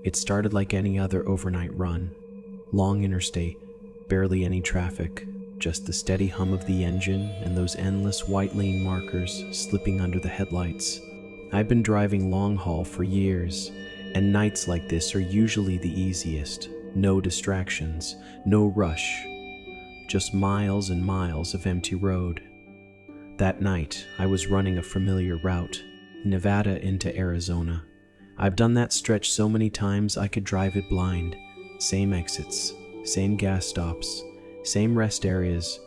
It started like any other overnight run. Long interstate, barely any traffic, just the steady hum of the engine and those endless white lane markers slipping under the headlights. I've been driving long haul for years, and nights like this are usually the easiest. No distractions, no rush, just miles and miles of empty road. That night, I was running a familiar route, Nevada into Arizona. I've done that stretch so many times I could drive it blind. Same exits, same gas stops, same rest areas.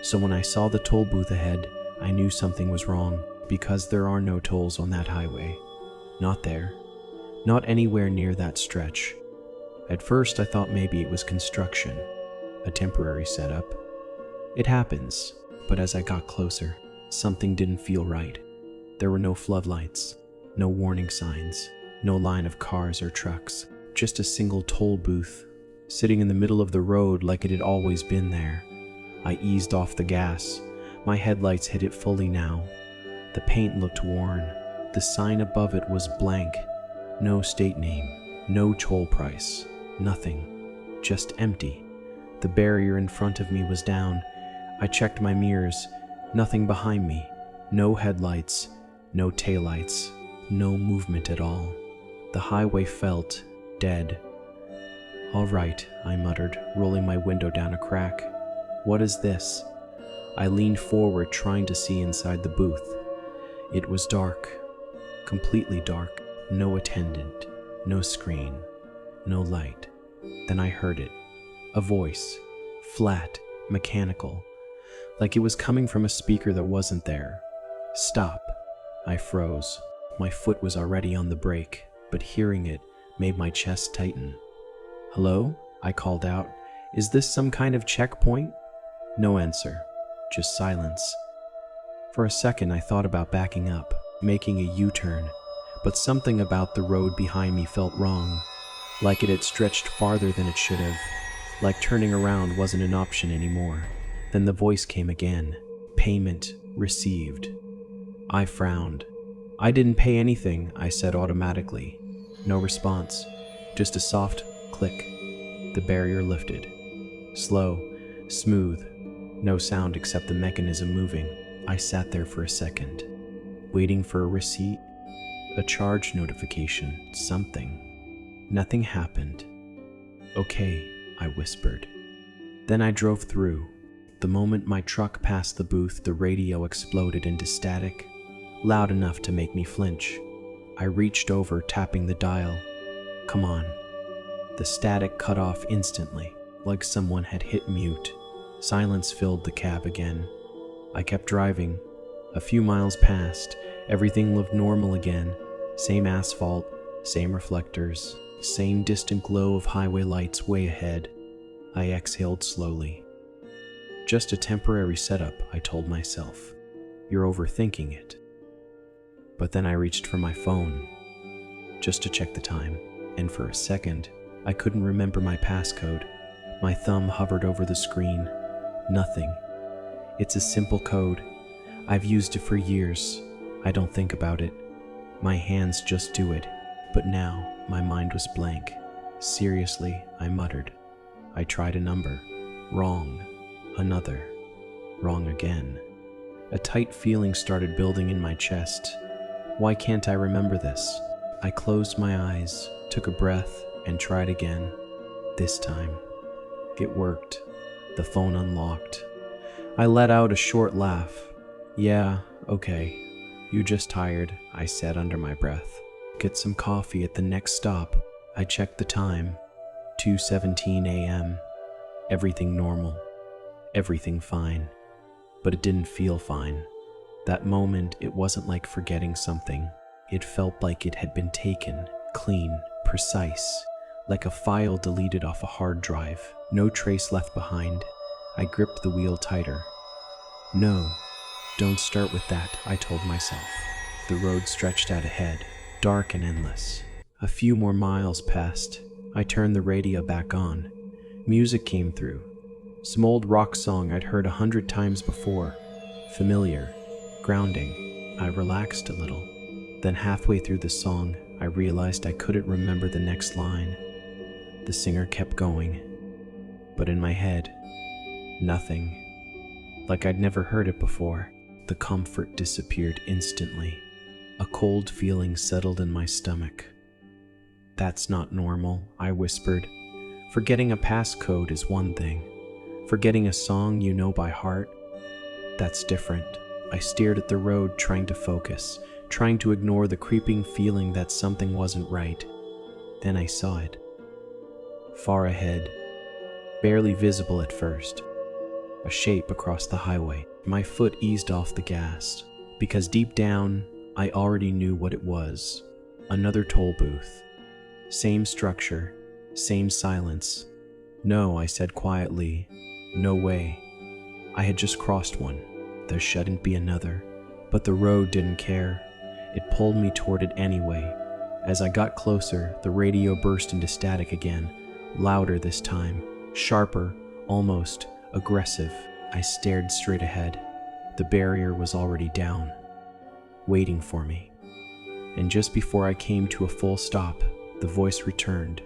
So when I saw the toll booth ahead, I knew something was wrong, because there are no tolls on that highway. Not there. Not anywhere near that stretch. At first I thought maybe it was construction, a temporary setup. It happens, but as I got closer, something didn't feel right. There were no floodlights, no warning signs, no line of cars or trucks, just a single toll booth, sitting in the middle of the road like it had always been there. I eased off the gas. My headlights hit it fully now. The paint looked worn. The sign above it was blank. No state name, no toll price, nothing. Just empty. The barrier in front of me was down. I checked my mirrors. Nothing behind me. No headlights, no taillights, no movement at all. The highway felt dead. "All right," I muttered, rolling my window down a crack. "What is this?" I leaned forward, trying to see inside the booth. It was dark, completely dark. No attendant, no screen, no light. Then I heard it. A voice, flat, mechanical, like it was coming from a speaker that wasn't there. "Stop." I froze. My foot was already on the brake, but hearing it made my chest tighten. "Hello?" I called out. "Is this some kind of checkpoint?" No answer, just silence. For a second I thought about backing up, making a U-turn, but something about the road behind me felt wrong, like it had stretched farther than it should have, like turning around wasn't an option anymore. Then the voice came again. "Payment received." I frowned. "I didn't pay anything," I said automatically. No response, just a soft click. The barrier lifted. Slow, smooth, no sound except the mechanism moving. I sat there for a second, waiting for a receipt, a charge notification, something. Nothing happened. "Okay," I whispered. Then I drove through. The moment my truck passed the booth, the radio exploded into static, loud enough to make me flinch. I reached over, tapping the dial. "Come on." The static cut off instantly, like someone had hit mute. Silence filled the cab again. I kept driving. A few miles passed. Everything looked normal again. Same asphalt, same reflectors, same distant glow of highway lights way ahead. I exhaled slowly. Just a temporary setup, I told myself. You're overthinking it. But then I reached for my phone, just to check the time, and for a second, I couldn't remember my passcode. My thumb hovered over the screen. Nothing. It's a simple code. I've used it for years. I don't think about it. My hands just do it. But now, my mind was blank. "Seriously," I muttered. I tried a number. Wrong. Another. Wrong again. A tight feeling started building in my chest. Why can't I remember this? I closed my eyes, took a breath, and tried again. This time. It worked. The phone unlocked. I let out a short laugh. "Yeah, okay. You just tired," I said under my breath. "Get some coffee at the next stop." I checked the time. 2:17 a.m. Everything normal. Everything fine. But it didn't feel fine. That moment, it wasn't like forgetting something. It felt like it had been taken, clean, precise, like a file deleted off a hard drive. No trace left behind. I gripped the wheel tighter. "No, don't start with that," I told myself. The road stretched out ahead, dark and endless. A few more miles passed. I turned the radio back on. Music came through. Some old rock song I'd heard 100 times before. Familiar, grounding. I relaxed a little. Then halfway through the song, I realized I couldn't remember the next line. The singer kept going, but in my head, nothing. Like I'd never heard it before. The comfort disappeared instantly. A cold feeling settled in my stomach. "That's not normal," I whispered. "Forgetting a passcode is one thing. Forgetting a song you know by heart, that's different." I stared at the road, trying to focus, trying to ignore the creeping feeling that something wasn't right. Then I saw it. Far ahead, barely visible at first, a shape across the highway. My foot eased off the gas, because deep down, I already knew what it was. Another toll booth. Same structure, same silence. "No," I said quietly. "No way." I had just crossed one. There shouldn't be another. But the road didn't care. It pulled me toward it anyway. As I got closer, the radio burst into static again, louder this time, sharper, almost aggressive. I stared straight ahead. The barrier was already down, waiting for me. And just before I came to a full stop, the voice returned.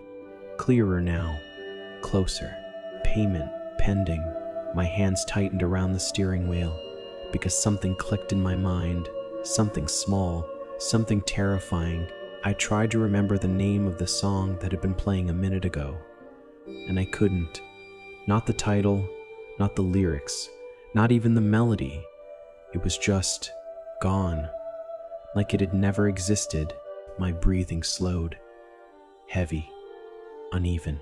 Clearer now, closer. "Payment pending." My hands tightened around the steering wheel, because something clicked in my mind, something small, something terrifying. I tried to remember the name of the song that had been playing a minute ago, and I couldn't. Not the title, not the lyrics, not even the melody. It was just gone, like it had never existed. My breathing slowed, heavy, uneven.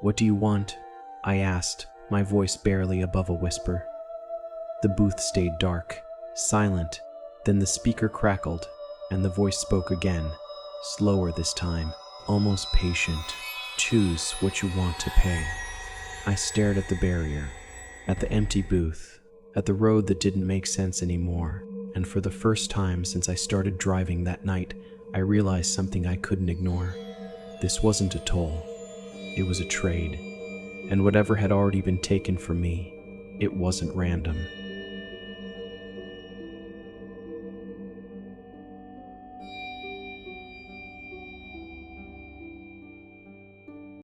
"What do you want?" I asked, my voice barely above a whisper. The booth stayed dark, silent. Then the speaker crackled, and the voice spoke again, slower this time, almost patient. "Choose what you want to pay." I stared at the barrier, at the empty booth, at the road that didn't make sense anymore, and for the first time since I started driving that night, I realized something I couldn't ignore. This wasn't a toll, it was a trade, and whatever had already been taken from me, it wasn't random.